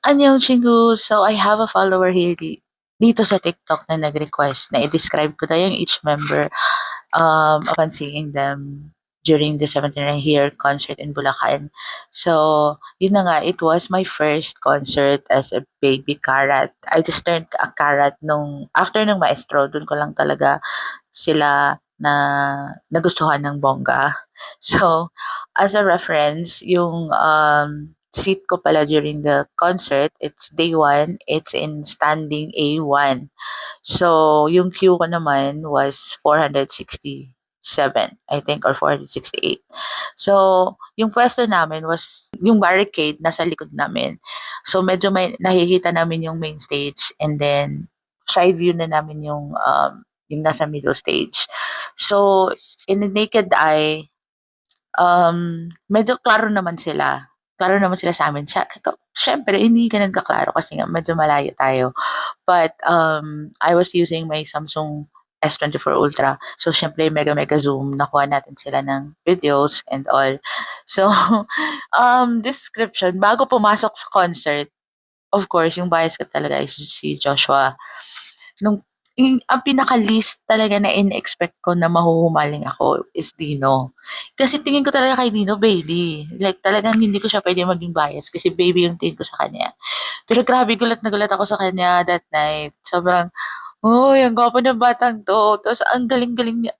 Annyeong Chingu. So, I have a follower here dito sa TikTok na nag-request na i-describe ko daw yung each member upon seeing them during the 17th Year concert in Bulacan. So, yun na nga, it was my first concert as a baby karat. I just turned a karat after ng maestro, dun ko lang talaga sila na nagustuhan ng bongga. So, as a reference, yung seat ko pala during the concert, it's day 1, it's in standing A1. So, yung queue ko naman was 467, I think, or 468. So, yung pwesto namin was, yung barricade nasa likod namin. So, medyo may nakikita namin yung main stage and then side view na namin yung nasa middle stage. So, in the naked eye, medyo klaro naman sila. Klaro naman sila sa amin. Siyempre, hindi ganun kaklaro kasi nga medyo malayo tayo. But I was using my Samsung S24 Ultra. So, syempre, mega mega zoom. Nakuha natin sila ng videos and all. So, description, bago pumasok sa concert, of course, yung bias ko talaga is si Joshua. Nung ang pinaka-least talaga na in-expect ko na mahuhumaling ako is Dino. Kasi tingin ko talaga kay Dino, baby. Like, talagang hindi ko siya pwede maging bias kasi baby yung tingin ko sa kanya. Pero grabe, gulat na gulat ako sa kanya that night. Sobrang, uy, ang gwapo ng batang to. Tapos, ang galing-galing niya.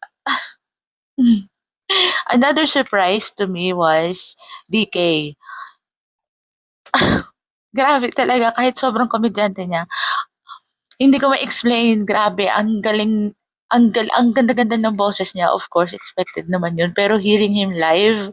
Another surprise to me was DK. Grabe talaga, kahit sobrang komedyante niya, hindi ko ma-explain. Grabe, ang ganda-ganda ng boses niya. Of course, expected naman yun. Pero hearing him live,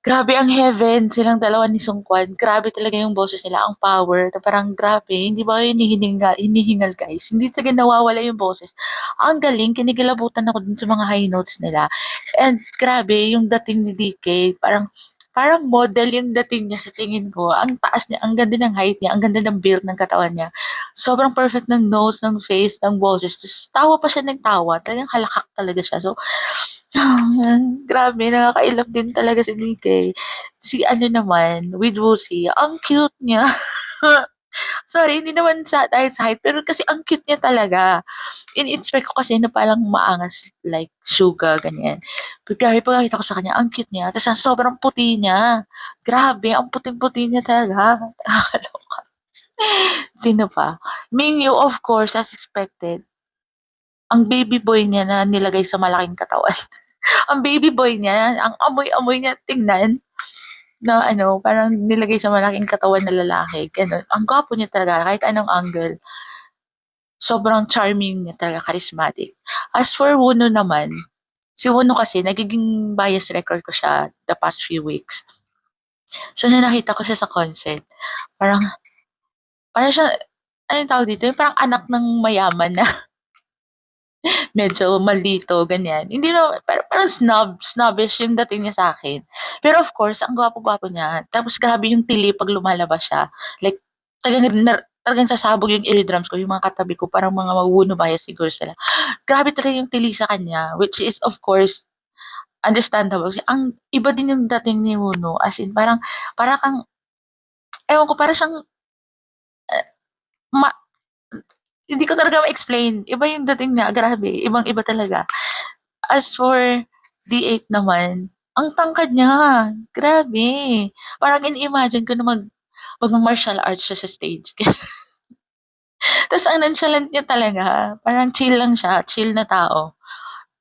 grabe ang heaven. Silang dalawa ni Sungkwan. Grabe talaga yung boses nila. Ang power. Na parang grabe. Hindi ba kayo hinihingal guys? Hindi talaga nawawala yung boses. Ang galing. Kinikilabutan ako dun sa mga high notes nila. And grabe, yung dating ni DK, parang model yung dating niya sa tingin ko. Ang taas niya, ang ganda ng height niya, ang ganda ng build ng katawan niya. Sobrang perfect ng nose, ng face, ng boses. Tapos tawa pa siya ng tawa. Talagang halakak talaga siya. So, grabe, nakakailap din talaga si DK. Si ano naman, with Woozy, ang cute niya. Sorry, hindi naman dahil sa height, pero kasi ang cute niya talaga. In-expect ko kasi na parang maangas, like Suga, ganyan. Pero pagkakita ko sa kanya, ang cute niya. Tapos ang sobrang puti niya. Grabe, ang puting-puti niya talaga. Nakakaloka. Sino pa? Mingyu, of course, as expected. Ang baby boy niya na nilagay sa malaking katawan. Ang baby boy niya, ang amoy-amoy niya tingnan na ano, parang nilagay sa malaking katawan na lalaki. Ganun. Ang gwapo niya talaga, kahit anong angle. Sobrang charming niya talaga, charismatic. As for Wuno naman, si Wuno kasi, nagiging bias record ko siya the past few weeks. So, nung nakita ko siya sa concert, parang, parang siya, ano yung tawag dito? Yung parang anak ng mayaman na medyo maldito, ganyan. Hindi na, parang snobbish yung dating niya sa akin. Pero of course, ang gwapo-gwapo niya. Tapos grabe yung tili pag lumalabas siya. Like, talagang sasabog yung eardrums ko, yung mga katabi ko, parang mga mawuno bias siguro sila. Grabe talaga yung tili sa kanya, which is of course, understandable. Kasi ang iba din yung dating ni Wuno. As in, parang kang, ewan ko, parang siyang, ma, hindi ko talaga ma-explain. Iba yung dating niya, grabe. Ibang-iba talaga. As for D8 naman, ang tangkad niya. Grabe. Parang in-imagine ko na mag-martial arts siya sa stage. Tapos ang nonchalant niya talaga. Parang chill lang siya. Chill na tao.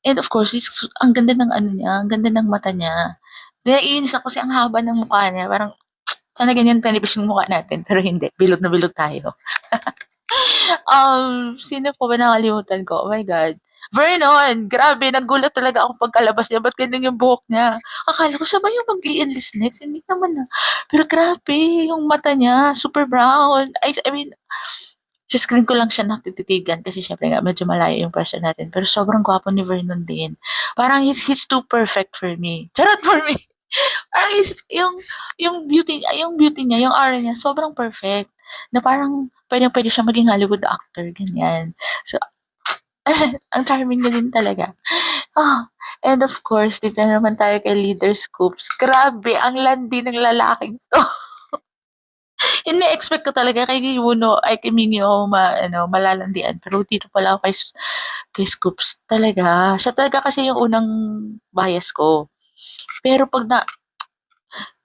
And of course, ang ganda ng ano niya. Ang ganda ng mata niya. Naiinis ako kasi ang haba ng mukha niya. Parang, sana ganyan tanipis yung mukha natin. Pero hindi. Bilog na bilog tayo. Sino po ba nakalimutan ko? Oh my God. Vernon! Grabe, nagulat talaga ako pagkalabas niya. Ba't ganun yung buhok niya? Akala ko siya ba yung mag-i-enlist next? Hindi naman na. Pero grabe, yung mata niya, super brown. I mean, sa screen ko lang siya natititigan kasi syempre nga medyo malayo yung pwesto natin. Pero sobrang gwapo ni Vernon din. Parang he's too perfect for me. Charot for me. Parang yung beauty niya, yung aura niya, sobrang perfect. Na parang pwede siya maging Hollywood actor, ganyan. So, ang charming niya din talaga. Oh, and of course, dito na naman tayo kay Leader Scoops. Grabe, ang landi ng lalaking to. Ine-expect ko talaga kay Yuno ay kay Minyo ako malalandian. Pero dito pala ako kay Scoops talaga. Siya talaga kasi yung unang bias ko. Pero pag na,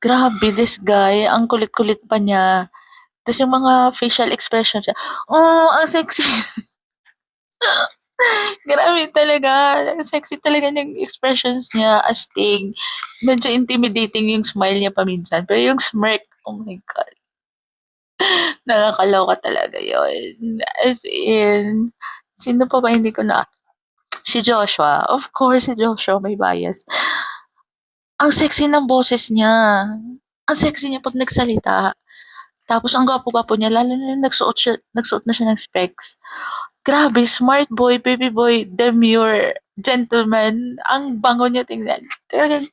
grabe this guy, ang kulit-kulit pa niya. Tapos yung mga facial expression siya, oh, ang sexy. Grabe talaga. Ang sexy talaga ng expressions niya, astig. Medyo intimidating yung smile niya paminsan. Pero yung smirk, oh my God. Nakakaloka talaga yun. As in, sino pa ba hindi ko na... Si Joshua. Of course, si Joshua may bias. Ang sexy ng boses niya. Ang sexy niya pag nagsalita. Tapos ang gwapo-gwapo niya, lalo na nagsuot na siya ng specs. Grabe, smart boy, baby boy, demure, gentleman. Ang bango niya tingnan. Talagang,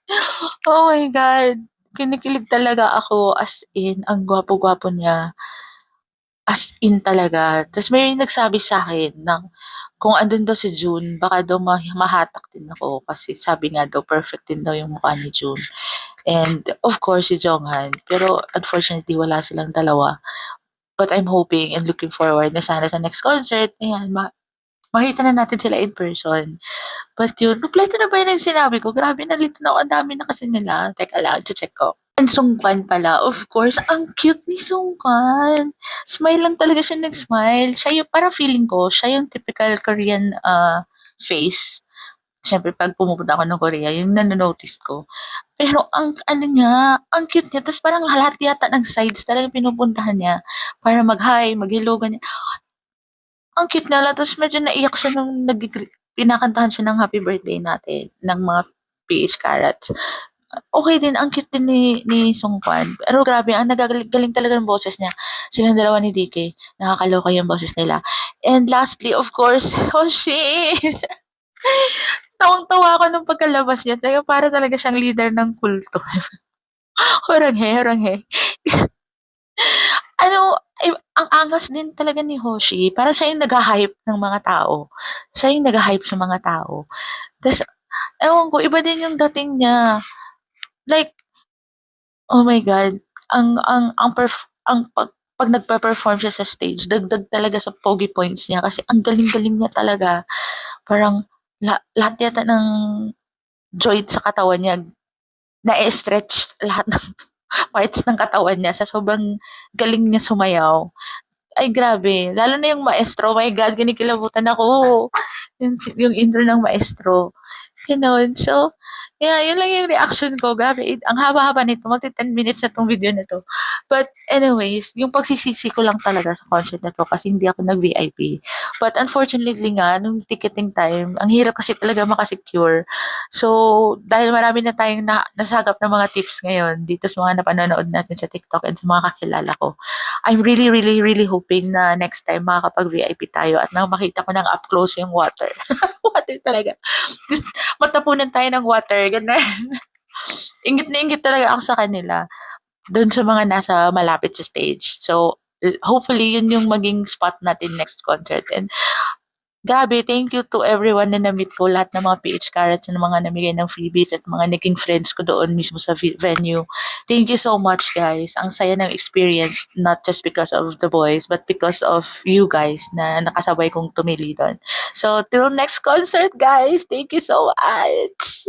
oh my God. Kinikilig talaga ako as in, ang gwapo-gwapo niya. As in talaga. Tapos may nagsabi sa akin na kung andun daw si June, baka daw mahatak din ako kasi sabi nga daw perfect din daw yung mukha ni June. And of course si Jonghan. Pero unfortunately wala silang dalawa. But I'm hoping and looking forward na sana sa next concert, ayan, makita na natin sila in person. But yun, kompleto na ba yun yung sinabi ko? Grabe, nalito na ako. Ang dami na kasi nila. Teka lang, check ko. And Sungkwan pala, of course, ang cute ni Sungkwan. Smile lang talaga siya nag-smile. Siya yung, parang feeling ko, siya yung typical Korean face. Siyempre, pag pumupunta ako ng Korea, yung nanonotice ko. Pero ang ano niya, ang cute niya. Tapos parang lahat yata ng sides talagang pinupuntahan niya para mag-hi, mag-hello, ganyan. Ang cute nila. Tapos medyo naiyak siya nung pinakantahan siya ng happy birthday natin, ng mga PH Carrots. Okay din, ang cute din ni Song Kwan. Pero grabe, ang nagagaling talaga ng boses niya. Silang dalawa ni DK. Nakakaloka yung boses nila. And lastly, of course, Hoshi! Tawang-tawa ako nung pagkalabas niya. Talaga para talaga siyang leader ng kulto. Hurang-he, hurang-he. Ano, ang angas din talaga ni Hoshi. Para siya yung nag-hype ng mga tao. Siya yung nag-hype sa mga tao. Tapos, ewan ko, iba din yung dating niya. Like, oh my God, ang pag nagpe-perform siya sa stage, dagdag talaga sa pogi points niya kasi ang galing-galing niya talaga. Parang lahat yata ng joint sa katawan niya na-stretch lahat ng parts ng katawan niya sa sobrang galing niya sumayaw. Ay grabe, lalo na yung maestro, my God, kinikilabutan ako. Yung intro ng maestro. Gano'n. So, yeah, yun lang yung reaction ko. Grabe, ang haba-haba nito. Magti 10 minutes na 'tong video na 'to. But anyways, yung pagsisisi ko lang talaga sa concert na 'to kasi hindi ako nag-VIP. But unfortunately nga, nung ticketing time, ang hirap kasi talaga maka-secure. So, dahil marami na tayong nasagap na mga tips ngayon dito sa mga napanonood natin sa TikTok and sa mga kakilala ko, I'm really, really, really hoping na next time makakapag-VIP tayo at nang makita ko ng up close yung water. Water talaga. Just matapunan tayo ng water, gano'n. Inggit na inggit talaga ako sa kanila, dun sa mga nasa malapit sa stage. So, hopefully, yun yung maging spot natin next concert. And grabe, thank you to everyone na na-meet ko, lahat ng mga PH Carrots na mga namigay ng freebies at mga naging friends ko doon mismo sa venue. Thank you so much, guys. Ang saya ng experience, not just because of the boys, but because of you guys na nakasabay kong tumili doon. So, till next concert, guys. Thank you so much.